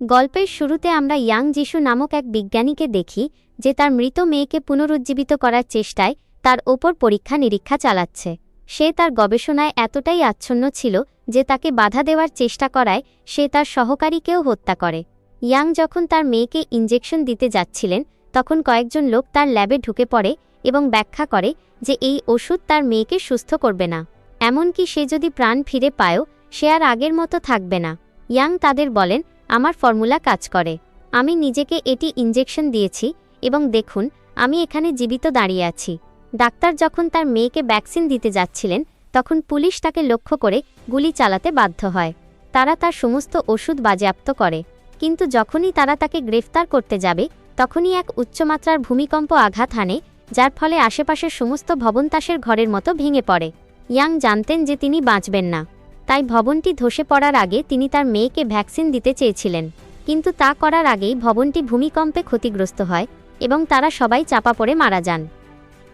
গল্পের শুরুতে আমরা ইয়াং যিশু নামক এক বিজ্ঞানীকে দেখি যে তার মৃত মেয়েকে পুনরুজ্জীবিত করার চেষ্টায় তার ওপর পরীক্ষা নিরীক্ষা চালাচ্ছে। সে তার গবেষণায় এতটাই আচ্ছন্ন ছিল যে তাকে বাধা দেওয়ার চেষ্টা করায় সে তার সহকারীকেও হত্যা করে। ইয়াং যখন তার মেয়েকে ইনজেকশন দিতে যাচ্ছিলেন তখন কয়েকজন লোক তার ল্যাবে ঢুকে পড়ে এবং ব্যাখ্যা করে যে এই ওষুধ তার মেয়েকে সুস্থ করবে না, এমনকি সে যদি প্রাণ ফিরে পায়ও সে আর আগের মতো থাকবে না। ইয়াং তাদের বলেন, আমার ফর্মুলা কাজ করে, আমি নিজেকে এটি ইনজেকশন দিয়েছি এবং দেখুন আমি এখানে জীবিত দাঁড়িয়ে আছি। ডাক্তার যখন তার মেয়েকে ভ্যাকসিন দিতে যাচ্ছিলেন তখন পুলিশ তাকে লক্ষ্য করে গুলি চালাতে বাধ্য হয়। তারা তার সমস্ত ওষুধ বাজেয়াপ্ত করে, কিন্তু যখনই তারা তাকে গ্রেফতার করতে যাবে তখনই এক উচ্চমাত্রার ভূমিকম্প আঘাত হানে, যার ফলে আশেপাশের সমস্ত ভবন তাসের ঘরের মতো ভেঙে পড়ে। ইয়াং জানতেন যে তিনি বাঁচবেন না, তাই ভবনটি ধসে পড়ার আগে তিনি তার মেয়েকে ভ্যাকসিন দিতে চেয়েছিলেন, কিন্তু তা করার আগেই ভবনটি ভূমিকম্পে ক্ষতিগ্রস্ত হয় এবং তারা সবাই চাপা পড়ে মারা যান।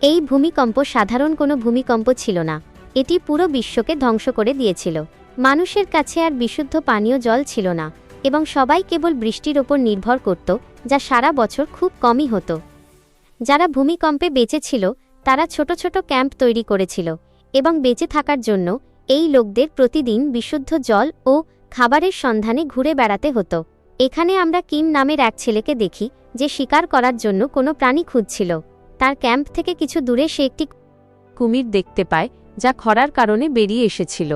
এই ভূমিকম্প সাধারণ কোনো ভূমিকম্প ছিল না, এটি পুরো বিশ্বকে ধ্বংস করে দিয়েছিল। মানুষের কাছে আর বিশুদ্ধ পানীয় জল ছিল না এবং সবাই কেবল বৃষ্টির ওপর নির্ভর করত, যা সারা বছর খুব কমই হতো। যারা ভূমিকম্পে বেঁচে ছিল তারা ছোট ছোট ক্যাম্প তৈরি করেছিল এবং বেঁচে থাকার জন্য এই লোকদের প্রতিদিন বিশুদ্ধ জল ও খাবারের সন্ধানে ঘুরে বেড়াতে হতো। এখানে আমরা কিম নামের এক ছেলেকে দেখি যে শিকার করার জন্য কোনো প্রাণী খুঁজছিল। তার ক্যাম্প থেকে কিছু দূরে সে একটি কুমির দেখতে পায় যা খরার কারণে বেরিয়ে এসেছিল।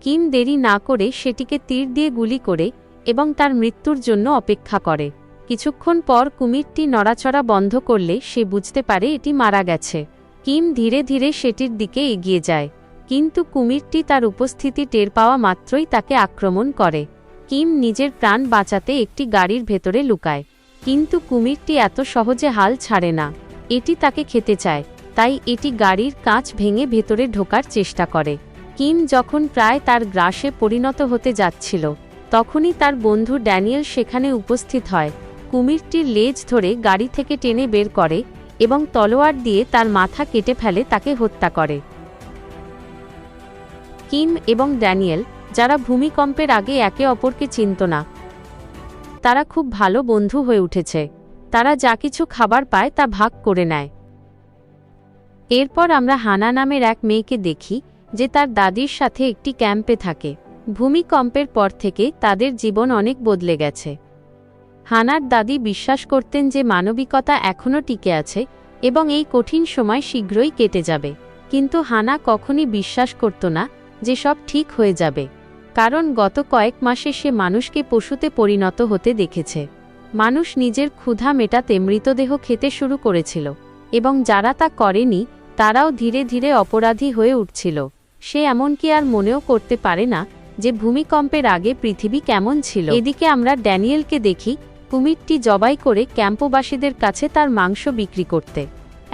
কিম দেরি না করে সেটিকে তীর দিয়ে গুলি করে এবং তার মৃত্যুর জন্য অপেক্ষা করে। কিছুক্ষণ পর কুমিরটি নড়াচড়া বন্ধ করলে সে বুঝতে পারে এটি মারা গেছে। কিম ধীরে ধীরে সেটির দিকে এগিয়ে যায়, কিন্তু কুমিরটি তার উপস্থিতি টের পাওয়া মাত্রই তাকে আক্রমণ করে। কিম নিজের প্রাণ বাঁচাতে একটি গাড়ির ভেতরে লুকায়, কিন্তু কুমিরটি এত সহজে হাল ছাড়ে না। এটি তাকে খেতে চায়, তাই এটি গাড়ির কাঁচ ভেঙে ভেতরে ঢোকার চেষ্টা করে। কিম যখন প্রায় তার গ্রাসে পরিণত হতে যাচ্ছিল তখনই তার বন্ধু ড্যানিয়েল সেখানে উপস্থিত হয়। কুমিরটির লেজ ধরে গাড়ি থেকে টেনে বের করে এবং তলোয়ার দিয়ে তার মাথা কেটে ফেলে, তাকে হত্যা করে। কিম এবং ড্যানিয়েল, যারা ভূমিকম্পের আগে একে অপরকে চিনত না, তারা খুব ভালো বন্ধু হয়ে উঠেছে। তারা যা কিছু খাবার পায় তা ভাগ করে নেয়। এরপর আমরা হানা নামের এক মেয়েকে দেখি যে তার দাদির সাথে একটি ক্যাম্পে থাকে। ভূমিকম্পের পর থেকে তাদের জীবন অনেক বদলে গেছে। হানার দাদি বিশ্বাস করতেন যে মানবিকতা এখনও টিকে আছে এবং এই কঠিন সময় শীঘ্রই কেটে যাবে, কিন্তু হানা কখনই বিশ্বাস করত না যে সব ঠিক হয়ে যাবে, কারণ গত কয়েক মাসে সে মানুষকে পশুতে পরিণত হতে দেখেছে। মানুষ নিজের ক্ষুধা মেটাতে মৃতদেহ খেতে শুরু করেছিল এবং যারা তা করেনি তারাও ধীরে ধীরে অপরাধী হয়ে উঠছিল। সে এমনকি আর মনেও করতে পারে না যে ভূমিকম্পের আগে পৃথিবী কেমন ছিল। এদিকে আমরা ড্যানিয়েলকে দেখি কুমিরটি জবাই করে ক্যাম্পবাসীদের কাছে তার মাংস বিক্রি করতে।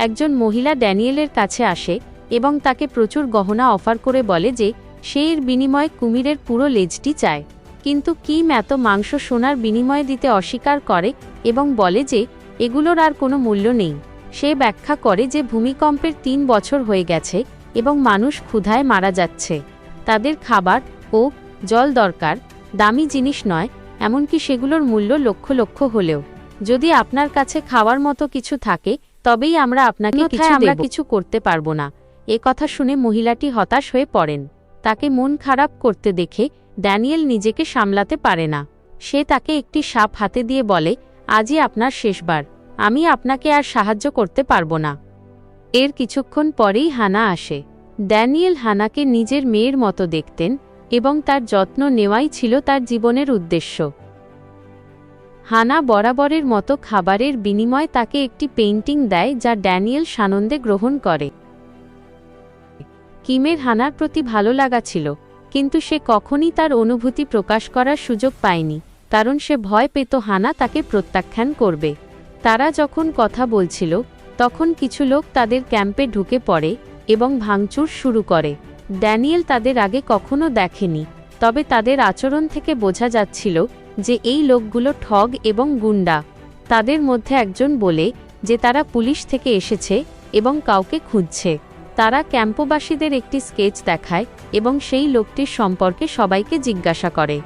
একজন মহিলা ড্যানিয়েলের কাছে আসে এবং তাকে প্রচুর গহনা অফার করে বলে যে সে এর বিনিময়ে কুমিরের পুরো লেজটি চায়, কিন্তু কিম এত মাংস সোনার বিনিময়ে দিতে অস্বীকার করে এবং বলে যে এগুলোর আর কোনো মূল্য নেই। সে ব্যাখ্যা করে যে ভূমিকম্পের 3 বছর হয়ে গেছে এবং মানুষ ক্ষুধায় মারা যাচ্ছে। তাদের খাবার ও জল দরকার, দামি জিনিস নয়, এমনকি সেগুলোর মূল্য লক্ষ লক্ষ হলেও। যদি আপনার কাছে খাওয়ার মতো কিছু থাকে তবেই আমরা আপনাকে কিছু করতে পারবো না। এ কথা শুনে মহিলাটি হতাশ হয়ে পড়েন। তাকে মন খারাপ করতে দেখে ড্যানিয়েল নিজেকে সামলাতে পারে না। সে তাকে একটি সাপ হাতে দিয়ে বলে, আজই আপনার শেষবার, আমি আপনাকে আর সাহায্য করতে পারবো না। এর কিছুক্ষণ পরেই হানা আসে। ড্যানিয়েল হানাকে নিজের মেয়ের মতো দেখতেন এবং তার যত্ন নেওয়াই ছিল তার জীবনের উদ্দেশ্য। হানা বরাবরের মতো খাবারের বিনিময়ে তাকে একটি পেইন্টিং দেয় যা ড্যানিয়েল সানন্দে গ্রহণ করে। কিমের হানার প্রতি ভালো লাগা ছিল, কিন্তু সে কখনই তার অনুভূতি প্রকাশ করার সুযোগ পায়নি, কারণ সে ভয় পেত হানা তাকে প্রত্যাখ্যান করবে। তারা যখন কথা বলছিল তখন কিছু লোক তাদের ক্যাম্পে ঢুকে পড়ে এবং ভাঙচুর শুরু করে। ড্যানিয়েল তাদের আগে কখনো দেখেনি, তবে তাদের আচরণ থেকে বোঝা যাচ্ছিল যে এই লোকগুলো ঠগ এবং গুন্ডা। তাদের মধ্যে একজন বলে যে তারা পুলিশ থেকে এসেছে এবং কাউকে খুঁজছে। তারা ক্যাম্পবাসীদের একটি স্কেচ দেখায় এবং সেই লোকটির সম্পর্কে সবাইকে জিজ্ঞাসা করে।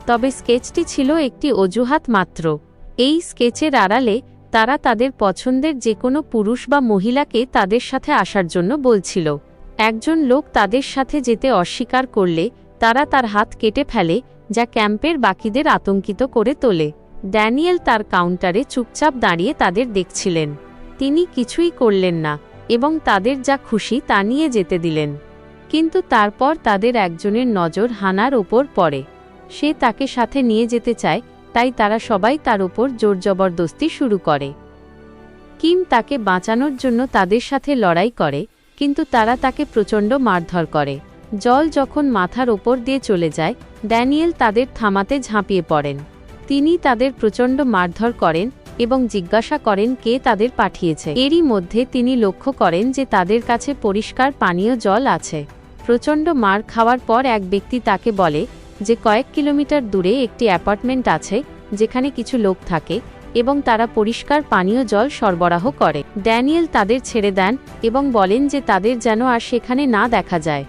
তবে স্কেচটি ছিল একটি অজুহাত মাত্র। এই স্কেচের আড়ালে তারা তাদের পছন্দের যে কোনো পুরুষ বা মহিলাকে তাদের সাথে আসার জন্য বলছিল। একজন লোক তাদের সাথে যেতে অস্বীকার করলে তারা তার হাত কেটে ফেলে, যা ক্যাম্পের বাকিদের আতঙ্কিত করে তোলে। ড্যানিয়েল তার কাউন্টারে চুপচাপ দাঁড়িয়ে তাদের দেখছিলেন। তিনি কিছুই করলেন না এবং তাদের যা খুশি তা নিয়ে যেতে দিলেন। কিন্তু তারপর তাদের একজনের নজর হানার ওপর পড়ে। সে তাকে সাথে নিয়ে যেতে চায়, তাই তারা সবাই তার ওপর জোর জবরদস্তি শুরু করে। কিম তাকে বাঁচানোর জন্য তাদের সাথে লড়াই করে, কিন্তু তারা তাকে প্রচণ্ড মারধর করে। জল যখন মাথার ওপর দিয়ে চলে যায়, ড্যানিয়েল তাদের থামাতে ঝাঁপিয়ে পড়েন। তিনি তাদের প্রচণ্ড মারধর করেন এবং জিজ্ঞাসা করেন কে তাদের পাঠিয়েছে। এরই মধ্যে তিনি লক্ষ্য করেন যে তাদের কাছে পরিষ্কার পানীয় জল আছে। প্রচণ্ড মার খাওয়ার পর এক ব্যক্তি তাকে বলে যে কয়েক কিলোমিটার দূরে একটি অ্যাপার্টমেন্ট আছে যেখানে কিছু লোক থাকে এবং তারা পরিষ্কার পানীয় জল সরবরাহ করে। ড্যানিয়েল তাদের ছেড়ে দেন এবং বলেন যে তাদের যেন আর সেখানে না দেখা যায়।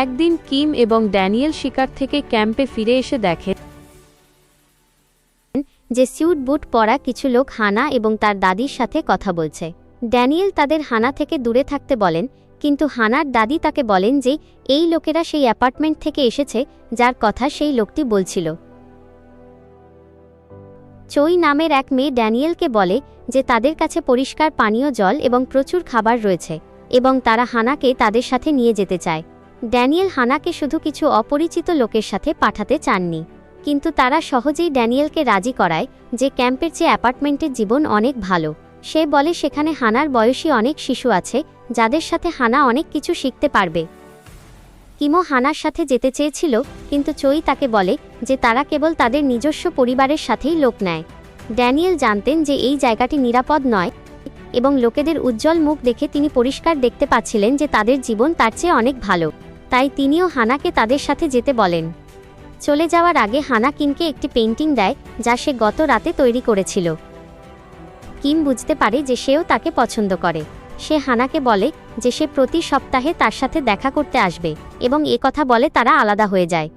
একদিন কিম এবং ড্যানিয়েল শিকার থেকে ক্যাম্পে ফিরে এসে দেখেন যে স্যুট বুট পরা কিছু লোক হানা এবং তার দাদির সাথে কথা বলছে। ড্যানিয়েল তাদের হানা থেকে দূরে থাকতে বলেন, কিন্তু হানার দাদি তাকে বলেন যে এই লোকেরা সেই অ্যাপার্টমেন্ট থেকে এসেছে যার কথা সেই লোকটি বলছিল। চই নামের এক মেয়ে ড্যানিয়েলকে বলে যে তাদের কাছে পরিষ্কার পানীয় জল এবং প্রচুর খাবার রয়েছে এবং তারা হানাকে তাদের সাথে নিয়ে যেতে চায়। ড্যানিয়েল হানাকে শুধু কিছু অপরিচিত লোকের সাথে পাঠাতে চাননি, কিন্তু তারা সহজেই ড্যানিয়েলকে রাজি করায় যে ক্যাম্পের চেয়ে অ্যাপার্টমেন্টের জীবন অনেক ভালো। সে বলে সেখানে হানার বয়সী অনেক শিশু আছে যাদের সাথে হানা অনেক কিছু শিখতে পারবে। কিমও হানার সাথে যেতে চেয়েছিল, কিন্তু চই তাকে বলে যে তারা কেবল তাদের নিজস্ব পরিবারের সাথেই লোক নেয়। ড্যানিয়েল জানতেন যে এই জায়গাটি নিরাপদ নয় এবং লোকেদের উজ্জ্বল মুখ দেখে তিনি পরিষ্কার দেখতে পাচ্ছিলেন যে তাদের জীবন তার চেয়ে অনেক ভালো। তাই তিনিও হানাকে তাদের সাথে যেতে বলেন। চলে যাওয়ার আগে হানা কিমকে একটি পেইন্টিং দেয় যা সে গত রাতে তৈরি করেছিল। কিম বুঝতে পারে যে সেও তাকে পছন্দ করে। সে হানাকে বলে যে সে প্রতি সপ্তাহে তার সাথে দেখা করতে আসবে এবং কথা বলে তারা আলাদা হয়ে যায়।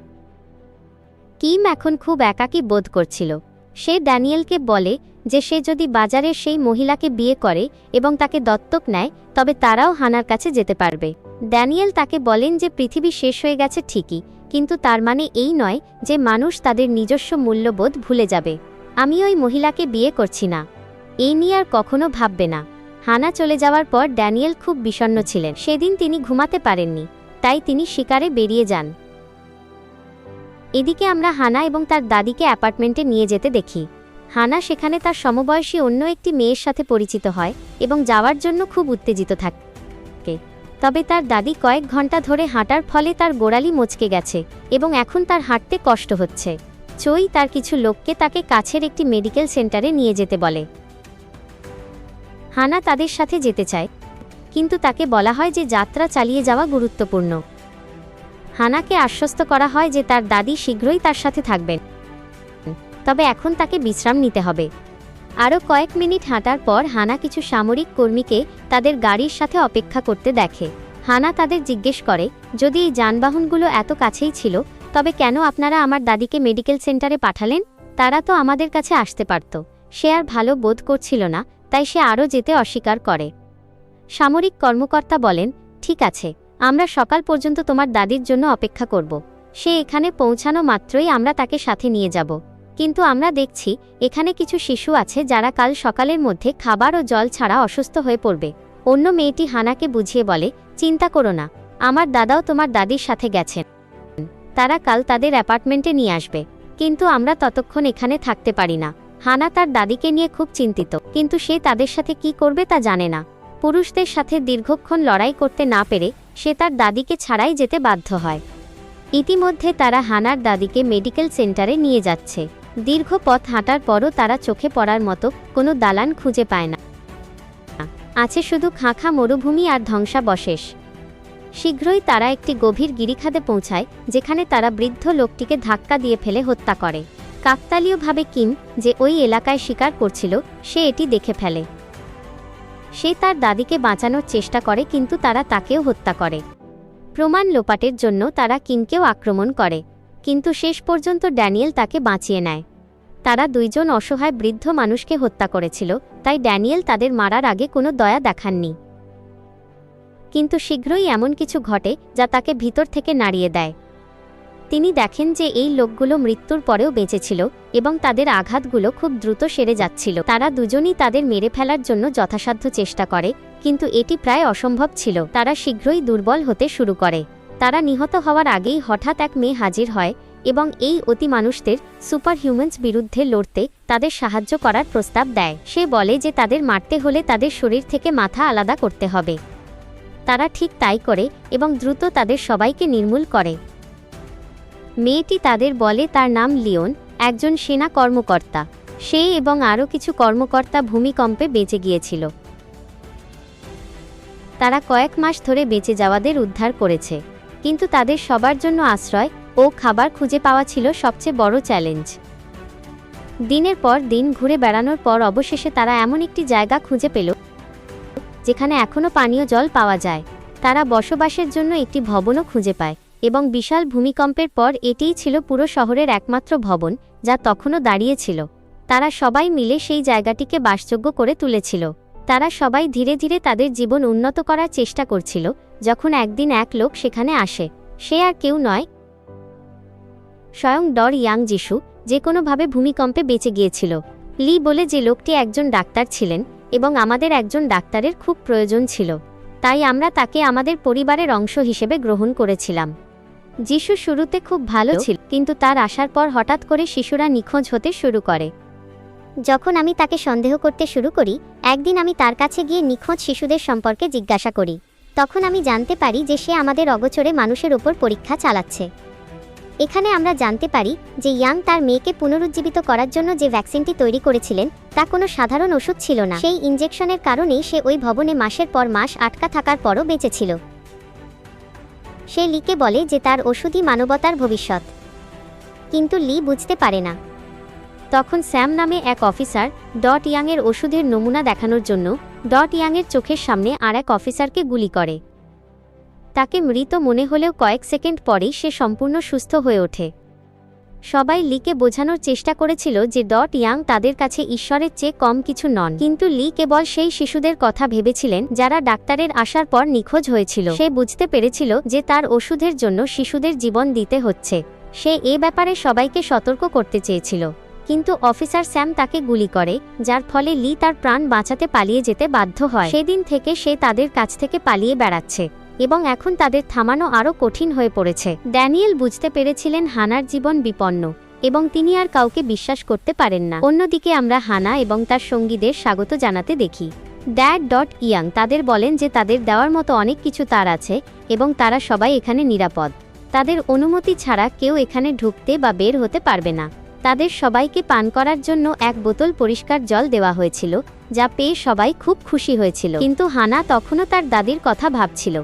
কিম এখন খুব একাকী বোধ করছিল। সে ড্যানিয়েলকে বলে যে সে যদি বাজারের সেই মহিলাকে বিয়ে করে এবং তাকে দত্তক নেয় তবে তারাও হানার কাছে যেতে পারবে। ড্যানিয়েল তাকে বলেন যে পৃথিবী শেষ হয়ে গেছে ঠিকই, কিন্তু তার মানে এই নয় যে মানুষ তাদের নিজস্ব মূল্যবোধ ভুলে যাবে। আমি ওই মহিলাকে বিয়ে করছি না, এই নিয়ে আর কখনো ভাববে না। হানা চলে যাওয়ার পর ড্যানিয়েল খুব বিষণ্ণ ছিলেন। সেদিন তিনি ঘুমাতে পারেননি, তাই তিনি শিকারে বেরিয়ে যান। এদিকে আমরা হানা এবং তার দাদিকে অ্যাপার্টমেন্টে নিয়ে যেতে দেখি। হানা সেখানে তার সমবয়সী অন্য একটি মেয়ের সাথে পরিচিত হয় এবং যাওয়ার জন্য খুব উত্তেজিত থাকে। তবে তার দাদি কয়েক ঘন্টা ধরে হাঁটার ফলে তার গোড়ালি মচকে গেছে এবং এখন তার হাঁটতে কষ্ট হচ্ছে। চই তার কিছু লোককে তাকে কাছের একটি মেডিকেল সেন্টারে নিয়ে যেতে বলে। হানা তাদের সাথে যেতে চায়, কিন্তু তাকে বলা হয় যে যাত্রা চালিয়ে যাওয়া গুরুত্বপূর্ণ। হানাকে আশ্বস্ত করা হয় যে তার দাদি শীঘ্রই তার সাথে থাকবেন, তবে এখন তাকে বিশ্রাম নিতে হবে। আরও কয়েক মিনিট হাঁটার পর হানা কিছু সামরিক কর্মীকে তাদের গাড়ির সাথে অপেক্ষা করতে দেখে। হানা তাদের জিজ্ঞেস করে, যদি এই যানবাহনগুলো এত কাছেই ছিল তবে কেন আপনারা আমার দাদিকে মেডিকেল সেন্টারে পাঠালেন? তারা তো আমাদের কাছে আসতে পারত। সে আর ভালো বোধ করছিল না, তাই সে আরও যেতে অস্বীকার করে। সামরিক কর্মকর্তা বলেন, ঠিক আছে, আমরা সকাল পর্যন্ত তোমার দাদির জন্য অপেক্ষা করব। সে এখানে পৌঁছানো মাত্রই আমরা তাকে সাথে নিয়ে যাব। কিন্তু আমরা দেখছি এখানে কিছু শিশু আছে যারা কাল সকালের মধ্যে খাবার ও জল ছাড়া অসুস্থ হয়ে পড়বে। অন্য মেয়েটি হানাকে বুঝিয়ে বলে, চিন্তা করো না, আমার দাদাও তোমার দাদির সাথে গেছেন। তারা কাল তাদের অ্যাপার্টমেন্টে নিয়ে আসবে, কিন্তু আমরা ততক্ষণ এখানে থাকতে পারি না। হানা তার দাদিকে নিয়ে খুব চিন্তিত, কিন্তু সে তাদের সাথে কি করবে তা জানে না। পুরুষদের সাথে দীর্ঘক্ষণ লড়াই করতে না পেরে সে তার দাদিকে ছাড়াই যেতে বাধ্য হয়। ইতিমধ্যে তারা হানার দাদিকে মেডিকেল সেন্টারে নিয়ে যাচ্ছে। দীর্ঘ পথ হাঁটার পরও তারা চোখে পড়ার মতো কোনো দালান খুঁজে পায় না। আছে শুধু খাঁখা মরুভূমি আর ধ্বংসাবশেষ। শীঘ্রই তারা একটি গভীর গিরিখাদে পৌঁছায়, যেখানে তারা বৃদ্ধ লোকটিকে ধাক্কা দিয়ে ফেলে হত্যা করে। কাকতালীয়ভাবে কিম, যে ওই এলাকায় শিকার করছিল, সে এটি দেখে ফেলে। সে তার দাদিকে বাঁচানোর চেষ্টা করে, কিন্তু তারা তাকেও হত্যা করে। প্রমাণ লোপাটের জন্য তারা কিমকেও আক্রমণ করে, কিন্তু শেষ পর্যন্ত ড্যানিয়েল তাকে বাঁচিয়ে নেয়। তারা দুইজন অসহায় বৃদ্ধ মানুষকে হত্যা করেছিল, তাই ড্যানিয়েল তাদের মারার আগে কোনো দয়া দেখাননি। কিন্তু শীঘ্রই এমন কিছু ঘটে যা তাকে ভিতর থেকে নাড়িয়ে দেয়। তিনি দেখেন যে এই লোকগুলো মৃত্যুর পরেও বেঁচেছিল এবং তাদের আঘাতগুলো খুব দ্রুত সেরে যাচ্ছিল। তারা দুজনই তাদের মেরে ফেলার জন্য যথাসাধ্য চেষ্টা করে, কিন্তু এটি প্রায় অসম্ভব ছিল। তারা শীঘ্রই দুর্বল হতে শুরু করে। তারা নিহত হওয়ার আগেই হঠাৎ এক মেয়ে হাজির হয় এবং এই অতি মানুষদের সুপার হিউম্যানস বিরুদ্ধে লড়তে তাদের সাহায্য করার প্রস্তাব দেয়। সে বলে যে তাদের মারতে হলে তাদের শরীর থেকে মাথা আলাদা করতে হবে। তারা ঠিক তাই করে এবং দ্রুত তাদের সবাইকে নির্মূল করে। মেয়েটি তাদের বলে তার নাম লিওন, একজন সেনা কর্মকর্তা। সে এবং আরও কিছু কর্মকর্তা ভূমিকম্পে বেঁচে গিয়েছিল। তারা কয়েক মাস ধরে বেঁচে যাওয়াদের উদ্ধার করেছে, কিন্তু তাদের সবার জন্য আশ্রয় ও খাবার খুঁজে পাওয়া ছিল সবচেয়ে বড় চ্যালেঞ্জ। দিনের পর দিন ঘুরে বেড়ানোর পর অবশেষে তারা এমন একটি জায়গা খুঁজে পেল যেখানে এখনও পানীয় জল পাওয়া যায়। তারা বসবাসের জন্য একটি ভবনও খুঁজে পায় এবং বিশাল ভূমিকম্পের পর এটিই ছিল পুরো শহরের একমাত্র ভবন যা তখনও দাঁড়িয়ে ছিল। তারা সবাই মিলে সেই জায়গাটিকে বাসযোগ্য করে তুলেছিল। তারা সবাই ধীরে ধীরে তাদের জীবন উন্নত করার চেষ্টা করছিল, যখন একদিন এক লোক সেখানে আসে। সে আর কেউ নয়, স্বয়ং ডর ইয়াং যিশু, যে কোনোভাবে ভূমিকম্পে বেঁচে গিয়েছিল। লি বলে যে লোকটি একজন ডাক্তার ছিলেন এবং আমাদের একজন ডাক্তারের খুব প্রয়োজন ছিল, তাই আমরা তাকে আমাদের পরিবারের অংশ হিসেবে গ্রহণ করেছিলাম। যিশু শুরুতে খুব ভালো ছিল, কিন্তু তার আসার পর হঠাৎ করে শিশুরা নিখোঁজ হতে শুরু করে। যখন আমি তাকে সন্দেহ করতে শুরু করি, একদিন আমি তার কাছে গিয়ে নিখোঁজ শিশুদের সম্পর্কে জিজ্ঞাসা করি। তখন আমি জানতে পারি যে সে আমাদের অগোচরে মানুষের ওপর পরীক্ষা চালাচ্ছে। এখানে আমরা জানতে পারি যে ইয়াং তার মেয়েকে পুনরুজ্জীবিত করার জন্য যে ভ্যাকসিনটি তৈরি করেছিলেন তা কোনো সাধারণ ওষুধ ছিল না। সেই ইনজেকশনের কারণেই সে ওই ভবনে মাসের পর মাস আটকা থাকার পরও বেঁচেছিল। সে লিকে বলে যে তার ওষুধই মানবতার ভবিষ্যৎ, কিন্তু লি বুঝতে পারে না। তখন স্যাম নামে এক অফিসার ডট ইয়াংয়ের ওষুধের নমুনা দেখানোর জন্য ডট ইয়াংয়ের চোখের সামনে আর এক অফিসারকে গুলি করে। তাকে মৃত মনে হলেও কয়েক সেকেন্ড পরেই সে সম্পূর্ণ সুস্থ হয়ে ওঠে। সবাই লিকে বোঝানোর চেষ্টা করেছিল যে ডট ইয়াং তাদের কাছে ঈশ্বরের চেয়ে কম কিছু নন, কিন্তু লি কেবল সেই শিশুদের কথা ভেবেছিলেন যারা ডাক্তারের আসার পর নিখোঁজ হয়েছিল। সে বুঝতে পেরেছিল যে তার ওষুধের জন্য শিশুদের জীবন দিতে হচ্ছে। সে এ ব্যাপারে সবাইকে সতর্ক করতে চেয়েছিল, কিন্তু অফিসার স্যাম তাকে গুলি করে, যার ফলে লি তার প্রাণ বাঁচাতে পালিয়ে যেতে বাধ্য হয়। সেদিন থেকে সে তাদের কাছ থেকে পালিয়ে বেড়াচ্ছে এবং এখন তাদের থামানো আরও কঠিন হয়ে পড়েছে। ড্যানিয়েল বুঝতে পেরেছিলেন হানার জীবন বিপন্ন এবং তিনি আর কাউকে বিশ্বাস করতে পারেন না। অন্যদিকে আমরা হানা এবং তার সঙ্গীদের স্বাগত জানাতে দেখি। ড্যাড ডট ইয়াং তাদের বলেন যে তাদের দেওয়ার মতো অনেক কিছু তার আছে এবং তারা সবাই এখানে নিরাপদ। তাদের অনুমতি ছাড়া কেউ এখানে ঢুকতে বা বের হতে পারবে না। তাদের সবাইকে পান করার জন্য এক বোতল পরিষ্কার জল দেওয়া হয়েছিল, যা পেয়ে সবাই খুব খুশি হয়েছিল। কিন্তু হানা তখনও তার দাদির কথা ভাবছিল।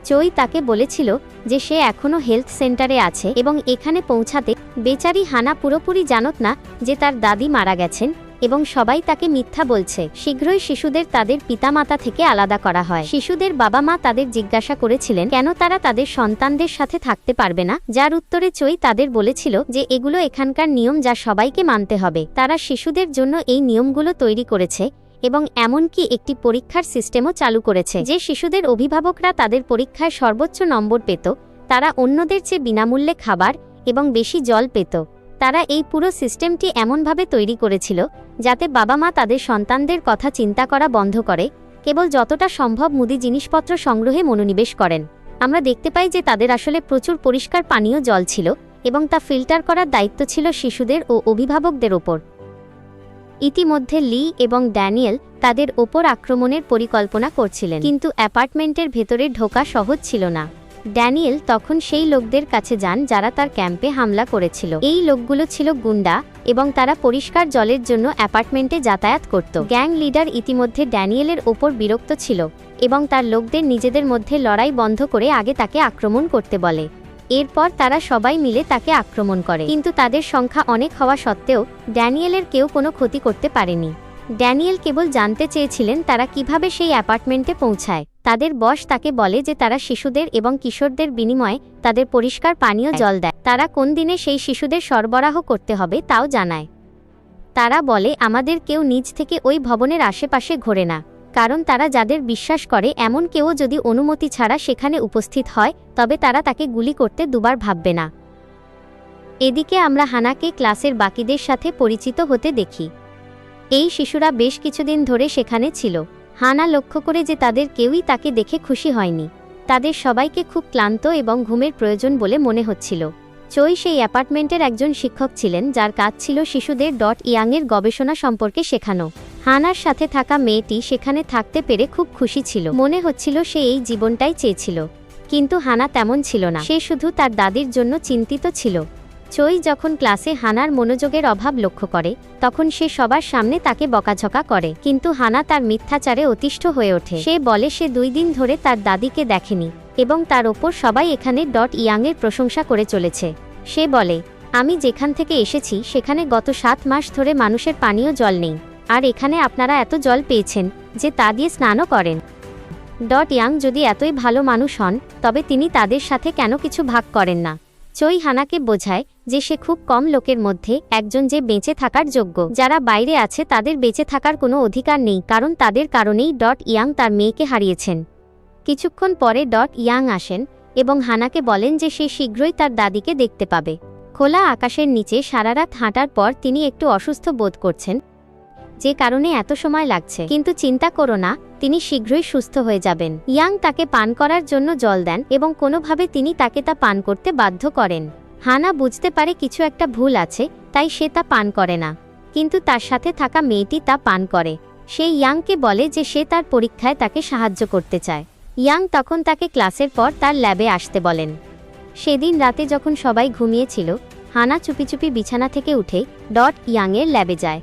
চই তাকে বলেছিল যে সে এখনও হেলথ সেন্টারে আছে এবং এখানে পৌঁছাতে বেচারি হানা পুরোপুরি জানত না যে তার দাদি মারা গেছেন এবং সবাই তাকে মিথ্যা বলছে। শীঘ্রই শিশুদের তাদের পিতামাতা থেকে আলাদা করা হয়। শিশুদের বাবা মা তাদের জিজ্ঞাসা করেছিলেন কেন তারা তাদের সন্তানদের সাথে থাকতে পারবে না, যার উত্তরে চই তাদের বলেছিল যে এগুলো এখানকার নিয়ম যা সবাইকে মানতে হবে। তারা শিশুদের জন্য এই নিয়মগুলো তৈরি করেছে এবং এমনকি একটি পরীক্ষার সিস্টেমও চালু করেছে যে শিশুদের অভিভাবকরা তাদের পরীক্ষায় সর্বোচ্চ নম্বর পেত, তারা অন্যদের চেয়ে বিনামূল্যে খাবার এবং বেশি জল পেত। তারা এই পুরো সিস্টেমটি এমনভাবে তৈরি করেছিল যাতে বাবা মা তাদের সন্তানদের কথা চিন্তা করা বন্ধ করে কেবল যতটা সম্ভব মুদি জিনিসপত্র সংগ্রহে মনোনিবেশ করেন। আমরা দেখতে পাই যে তাদের আসলে প্রচুর পরিষ্কার পানীয় জল ছিল এবং তা ফিল্টার করার দায়িত্ব ছিল শিশুদের ও অভিভাবকদের ওপর। ইতিমধ্যে লি এবং ড্যানিয়েল তাদের ওপর আক্রমণের পরিকল্পনা করছিলেন, কিন্তু অ্যাপার্টমেন্টের ভেতরে ঢোকা সহজ ছিল না। ড্যানিয়েল তখন সেই লোকদের কাছে যান যারা তার ক্যাম্পে হামলা করেছিল। এই লোকগুলো ছিল গুন্ডা এবং তারা পরিষ্কার জলের জন্য অ্যাপার্টমেন্টে যাতায়াত করত। গ্যাং লিডার ইতিমধ্যে ড্যানিয়েলের ওপর বিরক্ত ছিল এবং তার লোকদের নিজেদের মধ্যে লড়াই বন্ধ করে আগে তাকে আক্রমণ করতে বলে। এরপর তারা সবাই মিলে তাকে আক্রমণ করে, কিন্তু তাদের সংখ্যা অনেক হওয়া সত্ত্বেও ড্যানিয়েলের কেউ কোনো ক্ষতি করতে পারেনি। ড্যানিয়েল কেবল জানতে চেয়েছিলেন তারা কিভাবে সেই অ্যাপার্টমেন্টে পৌঁছায়। তাদের বস তাকে বলে যে তারা শিশুদের এবং কিশোরদের বিনিময়ে তাদের পরিষ্কার পানীয় জল দেয়। তারা কোন দিনে সেই শিশুদের সরবরাহ করতে হবে তাও জানায়। তারা বলে আমাদের কেউ নিজ থেকে ওই ভবনের আশেপাশে ঘোরে না, কারণ তারা যাদের বিশ্বাস করে এমন কেউ যদি অনুমতি ছাড়া সেখানে উপস্থিত হয় তবে তারা তাকে গুলি করতে দুবার ভাববে না। এদিকে আমরা হানাকে ক্লাসের বাকিদের সাথে পরিচিত হতে দেখি। এই শিশুরা বেশ কিছুদিন ধরে সেখানে ছিল। হানা লক্ষ্য করে যে তাদের কেউই তাকে দেখে খুশি হয়নি। তাদের সবাইকে খুব ক্লান্ত এবং ঘুমের প্রয়োজন বলে মনে হচ্ছিল। চই সেই অ্যাপার্টমেন্টের একজন শিক্ষক ছিলেন যার কাজ ছিল শিশুদের ইয়াংয়ের গবেষণা সম্পর্কে শেখানো। হানার সাথে থাকা মেয়েটি সেখানে থাকতে পেরে খুব খুশি ছিল। মনে হচ্ছিল সে এই জীবনটাই চেয়েছিল, কিন্তু হানা তেমন ছিল না। সে শুধু তার দাদির জন্য চিন্তিত ছিল। চই যখন ক্লাসে হানার মনোযোগের অভাব লক্ষ্য করে তখন সে সবার সামনে তাকে বকাঝকা করে, কিন্তু হানা তার মিথ্যাচারে অতিষ্ঠ হয়ে ওঠে। সে বলে সে 2 দিন ধরে তার দাদিকে দেখেনি এবং তার ওপর সবাই এখানে ইয়াংয়ের প্রশংসা করে চলেছে। সে বলে আমি যেখান থেকে এসেছি সেখানে গত 7 মাস ধরে মানুষের পানীয় জল নেই, আর এখানে আপনারা এত জল পেয়েছেন যে তা দিয়ে স্নানও করেন। ইয়াং যদি এতই ভালো মানুষ হন তবে তিনি তাদের সাথে কেন কিছু ভাগ করেন না? চই হানাকে বোঝায় যে সে খুব কম লোকের মধ্যে একজন যে বেঁচে থাকার যোগ্য। যারা বাইরে আছে তাদের বেঁচে থাকার কোনো অধিকার নেই, কারণ তাদের কারণেই ইয়াং তার মেয়েকে হারিয়েছেন। কিছুক্ষণ পরে ইয়াং আসেন এবং হানাকে বলেন যে সে শীঘ্রই তার দাদিকে দেখতে পাবে। খোলা আকাশের নিচে সারারাত হাঁটার পর তিনি একটু অসুস্থ বোধ করছেন, যে কারণে এত সময় লাগছে, কিন্তু চিন্তা করো না, তিনি শীঘ্রই সুস্থ হয়ে যাবেন। ইয়াং তাকে পান করার জন্য জল দেন এবং কোনোভাবে তিনি তাকে তা পান করতে বাধ্য করেন। হানা বুঝতে পারে কিছু একটা ভুল আছে, তাই সে তা পান করে না, কিন্তু তার সাথে থাকা মেয়েটি তা পান করে। সে ইয়াংকে বলে যে সে তার পরীক্ষায় তাকে সাহায্য করতে চায়। ইয়াং তখন তাকে ক্লাসের পর তার ল্যাবে আসতে বলেন। সেদিন রাতে যখন সবাই ঘুমিয়েছিল, হানা চুপি চুপি বিছানা থেকে উঠে ইয়াংয়ের ল্যাবে যায়।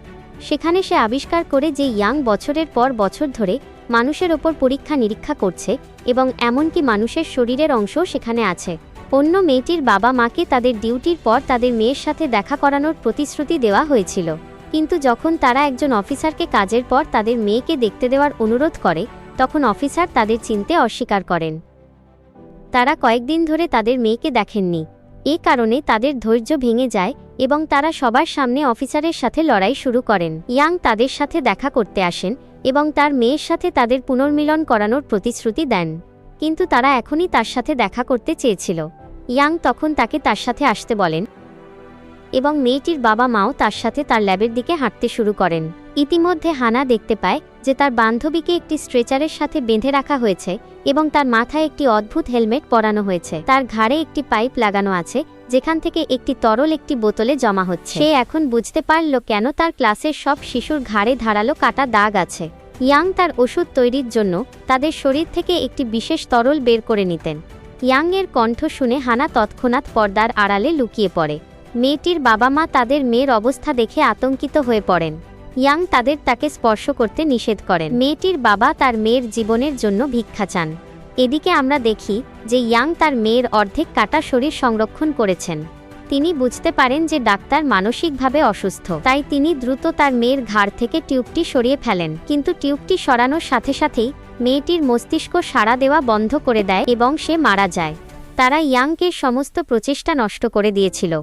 সেখানে সে আবিষ্কার করে যে ইয়াং বছরের পর বছর ধরে মানুষের ওপর পরীক্ষা নিরীক্ষা করছে এবং এমনকি মানুষের শরীরের অংশও সেখানে আছে। অন্য মেয়েটির বাবা মাকে তাদের ডিউটির পর তাদের মেয়ের সাথে দেখা করানোর প্রতিশ্রুতি দেওয়া হয়েছিল, কিন্তু যখন তারা একজন অফিসারকে কাজের পর তাদের মেয়েকে দেখতে দেওয়ার অনুরোধ করে তখন অফিসার তাদের চিনতে অস্বীকার করেন। তারা কয়েকদিন ধরে তাদের মেয়েকে দেখেননি। এ কারণে তাদের ধৈর্য ভেঙে যায় এবং তারা সবার সামনে অফিসারের সাথে লড়াই শুরু করেন। ইয়াং তাদের সাথে দেখা করতে আসেন এবং তার মেয়ের সাথে তাদের পুনর্মিলন করানোর প্রতিশ্রুতি দেন, কিন্তু তারা এখনই তার সাথে দেখা করতে চেয়েছিল। ইয়াং তখন তাকে তার সাথে আসতে বলেন এবং মেয়েটির বাবা মাও তার সাথে তার ল্যাবের দিকে হাঁটতে শুরু করেন। ইতিমধ্যে হানা দেখতে পায় যে তার বান্ধবীকে একটি স্ট্রেচারের সাথে বেঁধে রাখা হয়েছে এবং তার মাথায় একটি অদ্ভুত হেলমেট পরানো হয়েছে। তার ঘাড়ে একটি পাইপ লাগানো আছে যেখান থেকে একটি তরল একটি বোতলে জমা হচ্ছে। সে এখন বুঝতে পারল কেন তার ক্লাসের সব শিশুর ঘাড়ে ধারালো কাটা দাগ আছে। ইয়াং তার ওষুধ তৈরির জন্য তাদের শরীর থেকে একটি বিশেষ তরল বের করে নিতেন। ইয়াং এর কণ্ঠ শুনে হানা তৎক্ষণাৎ পর্দার আড়ালে লুকিয়ে পড়ে। মেয়েটির বাবা মা তাদের মেয়ের অবস্থা দেখে আতঙ্কিত হয়ে পড়েন। ইয়াং তাকে স্পর্শ করতে নিষেধ করেন। মেয়েটির বাবা তার মেয়ের জীবনের জন্য ভিক্ষা চান। এদিকে আমরা দেখি যে ইয়াং তার মেয়ের অর্ধেক কাটা শরীর সংরক্ষণ করেছেন। তিনি বুঝতে পারেন যে ডাক্তার মানসিকভাবে অসুস্থ, তাই তিনি দ্রুত তার মেয়ের ঘাড় থেকে টিউবটি সরিয়ে ফেলেন, কিন্তু টিউবটি সরানোর সাথে সাথেই মেয়েটির মস্তিষ্ক সাড়া দেওয়া বন্ধ করে দেয় এবং সে মারা যায়। তারা ইয়াংকে সমস্ত প্রচেষ্টা নষ্ট করে দিয়েছিল।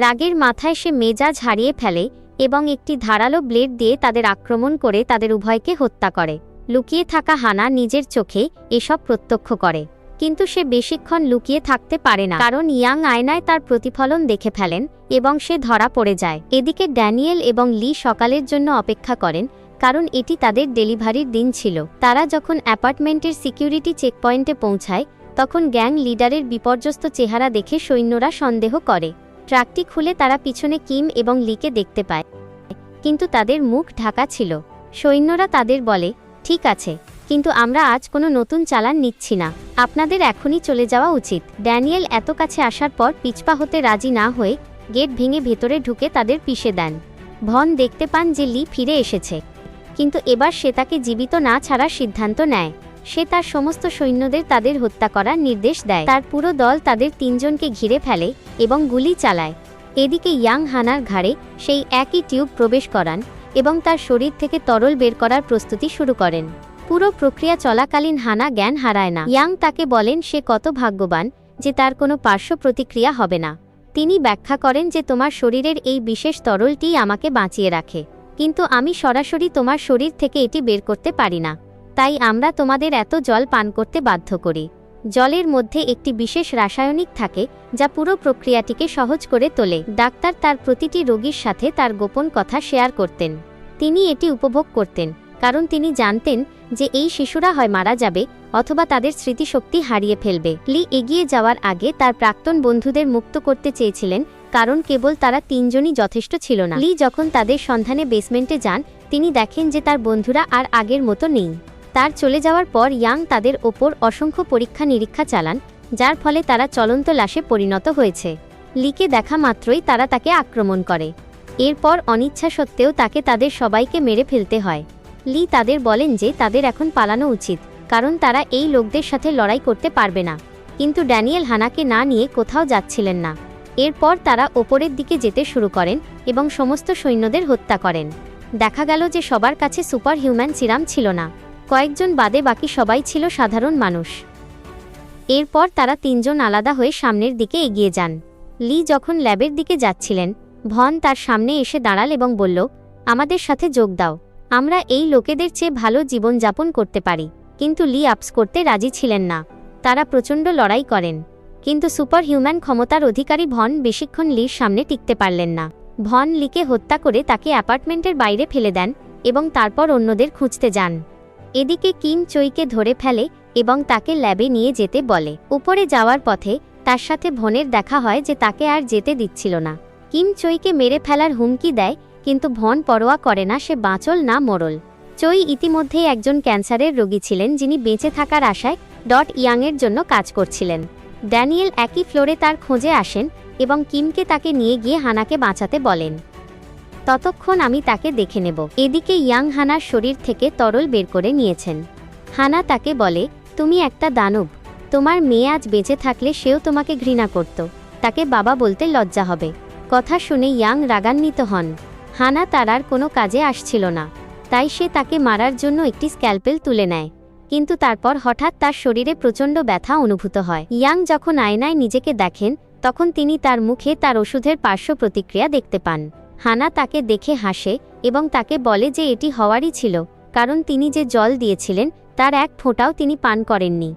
রাগের মাথায় সে মেজাজ হারিয়ে ফেলে এবং একটি ধারালো ব্লেড দিয়ে তাদের আক্রমণ করে তাদের উভয়কে হত্যা করে। লুকিয়ে থাকা হানা নিজের চোখে এসব প্রত্যক্ষ করে, কিন্তু সে বেশিক্ষণ লুকিয়ে থাকতে পারে না, কারণ ইয়াং আয়নায় তার প্রতিফলন দেখে ফেলেন এবং সে ধরা পড়ে যায়। এদিকে ড্যানিয়েল এবং লি সকালের জন্য অপেক্ষা করেন, কারণ এটি তাদের ডেলিভারির দিন ছিল। তারা যখন অ্যাপার্টমেন্টের সিকিউরিটি চেকপয়েন্টে পৌঁছায় তখন গ্যাং লিডারের বিপর্যস্ত চেহারা দেখে সৈন্যরা সন্দেহ করে। ট্রাকটি খুলে তারা পিছনে কিম এবং লিকে দেখতে পায়, কিন্তু তাদের মুখ ঢাকা ছিল। সৈন্যরা তাদের বলে, ঠিক আছে, কিন্তু আমরা আজ কোনো নতুন চালান নিচ্ছি না, আপনাদের এখনই চলে যাওয়া উচিত। ড্যানিয়েল এত কাছে আসার পর পিছপা হতে রাজি না হয়ে গেট ভেঙে ভেতরে ঢুকে তাদের পিষে দেন। ভন দেখতে পান যে লি ফিরে এসেছে, কিন্তু এবার সে তাকে জীবিত না ছাড়ার সিদ্ধান্ত নেয়। সে তার সমস্ত সৈন্যদের তাদের হত্যা করার নির্দেশ দেয়। তার পুরো দল তাদের 3 জনকে ঘিরে ফেলে এবং গুলি চালায়। এদিকে ইয়াং হানার ঘাড়ে সেই একই টিউব প্রবেশ করান এবং তার শরীর থেকে তরল বের করার প্রস্তুতি শুরু করেন। পুরো প্রক্রিয়া চলাকালীন হানা জ্ঞান হারায় না। ইয়াং তাকে বলেন সে কত ভাগ্যবান যে তার কোনো পার্শ্ব প্রতিক্রিয়া হবে না। তিনি ব্যাখ্যা করেন যে তোমার শরীরের এই বিশেষ তরলটি আমাকে বাঁচিয়ে রাখে, কিন্তু আমি সরাসরি তোমার শরীর থেকে এটি বের করতে পারি না, তাই আমরা তোমাদের এত জল পান করতে বাধ্য করি। জলের মধ্যে একটি বিশেষ রাসায়নিক থাকে যা পুরো প্রক্রিয়াটিকে সহজ করে তোলে। ডাক্তার তার প্রতিটি রোগীর সাথে তার গোপন কথা শেয়ার করতেন। তিনি এটি উপভোগ করতেন কারণ তিনি জানতেন যে এই শিশুরা হয় মারা যাবে অথবা তাদের স্মৃতিশক্তি হারিয়ে ফেলবে। লি এগিয়ে যাওয়ার আগে তার প্রাক্তন বন্ধুদের মুক্ত করতে চেয়েছিলেন কারণ কেবল তারা তিনজনই যথেষ্ট ছিল না। লি যখন তাদের সন্ধানে বেসমেন্টে যান তিনি দেখেন যে তার বন্ধুরা আর আগের মতো নেই। তার চলে যাওয়ার পর ইয়াং তাদের ওপর অসংখ্য পরীক্ষা নিরীক্ষা চালান, যার ফলে তারা চলন্ত লাশে পরিণত হয়েছে। লিকে দেখা মাত্রই তারা তাকে আক্রমণ করে। এরপর অনিচ্ছা সত্ত্বেও তাকে তাদের সবাইকে মেরে ফেলতে হয়। লি তাদের বলেন যে তাদের এখন পালানো উচিত কারণ তারা এই লোকদের সাথে লড়াই করতে পারবে না, কিন্তু ড্যানিয়েল হানাকে না নিয়ে কোথাও যাচ্ছিলেন না। এরপর তারা ওপরের দিকে যেতে শুরু করেন এবং সমস্ত সৈন্যদের হত্যা করেন। দেখা গেল যে সবার কাছে সুপার হিউম্যান সিরাম ছিল না, কয়েকজন বাদে বাকি সবাই ছিল সাধারণ মানুষ। এরপর তারা তিনজন আলাদা হয়ে সামনের দিকে এগিয়ে যান। লি যখন ল্যাবের দিকে যাচ্ছিলেন ভন তার সামনে এসে দাঁড়াল এবং বলল, আমাদের সাথে যোগ দাও, আমরা এই লোকেদের চেয়ে ভালো জীবনযাপন করতে পারি। কিন্তু লি আপস করতে রাজি ছিলেন না। তারা প্রচণ্ড লড়াই করেন, কিন্তু সুপার হিউম্যান ক্ষমতার অধিকারী ভন বেশিক্ষণ লির সামনে টিকতে পারলেন না। ভন লিকে হত্যা করে তাকে অ্যাপার্টমেন্টের বাইরে ফেলে দেন এবং তারপর অন্যদের খুঁজতে যান। এদিকে কিম চইকে ধরে ফেলে এবং তাকে ল্যাবে নিয়ে যেতে বলে। উপরে যাওয়ার পথে তার সাথে ভনের দেখা হয় যে তাকে আর যেতে দিচ্ছিল না। কিম চইকে মেরে ফেলার হুমকি দেয়, কিন্তু ভন পরোয়া করে না সে বাঁচল না মরল। চই ইতিমধ্যেই একজন ক্যান্সারের রোগী ছিলেন যিনি বেঁচে থাকার আশায় ইয়াংয়ের জন্য কাজ করছিলেন। ড্যানিয়েল একই ফ্লোরে তার খোঁজে আসেন এবং কিমকে তাকে নিয়ে গিয়ে হানাকে বাঁচাতে বলেন। ততক্ষণ আমি তাকে দেখে নেব। এদিকে ইয়াং হানার শরীর থেকে তরল বের করে নিয়েছেন। হানা তাকে বলে, তুমি একটা দানব, তোমার মেয়ে আজ বেঁচে থাকলে সেও তোমাকে ঘৃণা করত, তাকে বাবা বলতে লজ্জা হবে। কথা শুনে ইয়াং রাগান্বিত হন। হানা তার আর কোনো কাজে আসছিল না, তাই সে তাকে মারার জন্য একটি স্ক্যালপেল তুলে নেয়, কিন্তু তারপর হঠাৎ তার শরীরে প্রচণ্ড ব্যথা অনুভূত হয়। ইয়াং যখন আয়নায় নিজেকে দেখেন তখন তিনি তার মুখে তার ওষুধের পার্শ্ব প্রতিক্রিয়া দেখতে পান। হানা তাকে দেখে হাসে এবং তাকে বলে যে এটি হওয়ারই ছিল, কারণ তিনি যে জল দিয়েছিলেন তার এক ফোঁটাও তিনি পান করেননি।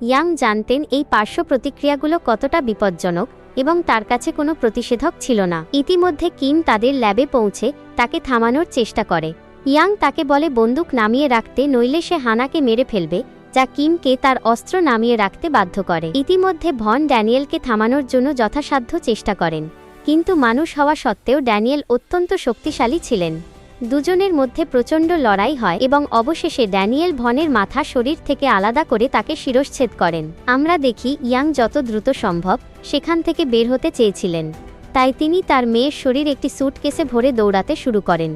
ইয়াং জানতেন এই পার্শ্ব প্রতিক্রিয়াগুলো কতটা বিপজ্জনক এবং তার কাছে কোনো প্রতিষেধক ছিল না। ইতিমধ্যে কিম তাদের ল্যাবে পৌঁছে তাকে থামানোর চেষ্টা করে। ইয়াং তাকে বলে বন্দুক নামিয়ে রাখতে, নইলে সে হানাকে মেরে ফেলবে, যা কিমকে তার অস্ত্র নামিয়ে রাখতে বাধ্য করে। ইতিমধ্যে ভন ড্যানিয়েলকে থামানোর জন্য যথাসাধ্য চেষ্টা করেন, কিন্তু মানুষ হওয়া সত্ত্বেও ড্যানিয়েল অত্যন্ত শক্তিশালী ছিলেন। দুজনের মধ্যে প্রচণ্ড লড়াই হয় এবং অবশেষে ড্যানিয়েল ভনের মাথা শরীর থেকে আলাদা করে তাকে শিরশ্ছেদ করেন। আমরা দেখি ইয়াং যত দ্রুত সম্ভব সেখান থেকে বের হতে চেয়েছিলেন, তাই তিনি তার মেয়ের শরীর একটি স্যুটকেসে ভরে দৌড়াতে শুরু করেন।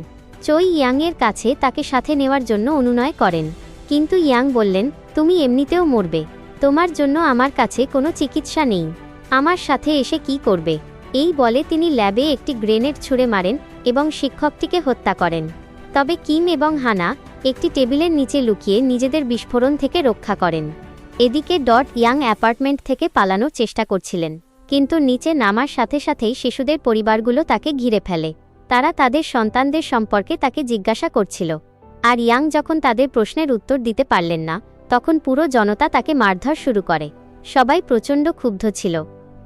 চই ইয়াংয়ের কাছে তাকে সাথে নেওয়ার জন্য অনুনয় করেন, কিন্তু ইয়াং বললেন, তুমি এমনিতেও মরবে, তোমার জন্য আমার কাছে কোনো চিকিৎসা নেই, আমার সাথে এসে কি করবে? এই বলে তিনি ল্যাবে একটি গ্রেনেড ছুঁড়ে মারেন এবং শিক্ষকটিকে হত্যা করেন। তবে কিম এবং হানা একটি টেবিলের নিচে লুকিয়ে নিজেদের বিস্ফোরণ থেকে রক্ষা করেন। এদিকে ইয়াং অ্যাপার্টমেন্ট থেকে পালানোর চেষ্টা করছিলেন, কিন্তু নিচে নামার সাথে সাথেই শিশুদের পরিবারগুলো তাকে ঘিরে ফেলে। তারা তাদের সন্তানদের সম্পর্কে তাকে জিজ্ঞাসা করছিল, আর ইয়াং যখন তাদের প্রশ্নের উত্তর দিতে পারলেন না তখন পুরো জনতা তাকে মারধর শুরু করে। সবাই প্রচণ্ড ক্ষুব্ধ ছিল।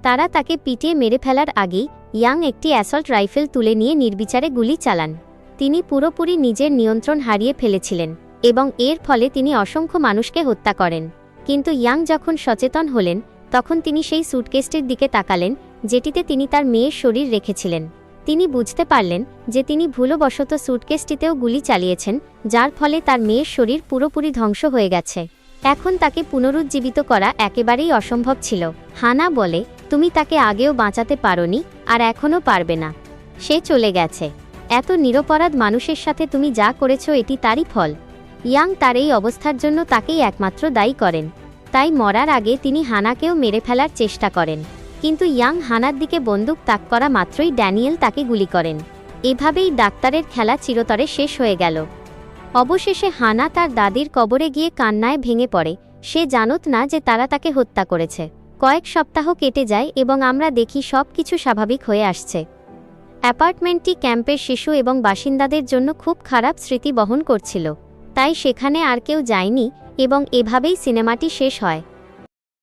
তারা তাকে পিটিয়ে মেরে ফেলার আগেই ইয়াং একটি অ্যাসল্ট রাইফেল তুলে নিয়ে নির্বিচারে গুলি চালান। তিনি পুরোপুরি নিজের নিয়ন্ত্রণ হারিয়ে ফেলেছিলেন এবং এর ফলে তিনি অসংখ্য মানুষকে হত্যা করেন। কিন্তু ইয়াং যখন সচেতন হলেন তখন তিনি সেই স্যুটকেসটির দিকে তাকালেন যেটিতে তিনি তার মেয়ের শরীর রেখেছিলেন। তিনি বুঝতে পারলেন যে তিনি ভুলবশত স্যুটকেসটিতেও গুলি চালিয়েছেন, যার ফলে তার মেয়ের শরীর পুরোপুরি ধ্বংস হয়ে গেছে। এখন তাকে পুনরুজ্জীবিত করা একেবারেই অসম্ভব ছিল। হানা বলে, তুমি তাকে আগেও বাঁচাতে পারোনি আর এখনও পারবে না, সে চলে গেছে। এত নিরপরাধ মানুষের সাথে তুমি যা করেছো এটি তারই ফল। ইয়াং তার এই অবস্থার জন্য তাকেই একমাত্র দায়ী করেন, তাই মরার আগে তিনি হানাকেও মেরে ফেলার চেষ্টা করেন। কিন্তু ইয়াং হানার দিকে বন্দুক তাক করা মাত্রই ড্যানিয়েল তাকে গুলি করেন। এভাবেই ডাক্তারের খেলা চিরতরে শেষ হয়ে গেল। অবশেষে হানা তার দাদির কবরে গিয়ে কান্নায় ভেঙে পড়ে। সে জানত না যে তারা তাকে হত্যা করেছে। কয়েক সপ্তাহ কেটে যায় এবং আমরা দেখি সব কিছু স্বাভাবিক হয়ে আসছে। অ্যাপার্টমেন্টটি ক্যাম্পের শিশু এবং বাসিন্দাদের জন্য খুব খারাপ স্মৃতি বহন করছিল, তাই সেখানে আর কেউ যায়নি এবং এভাবেই সিনেমাটি শেষ হয়।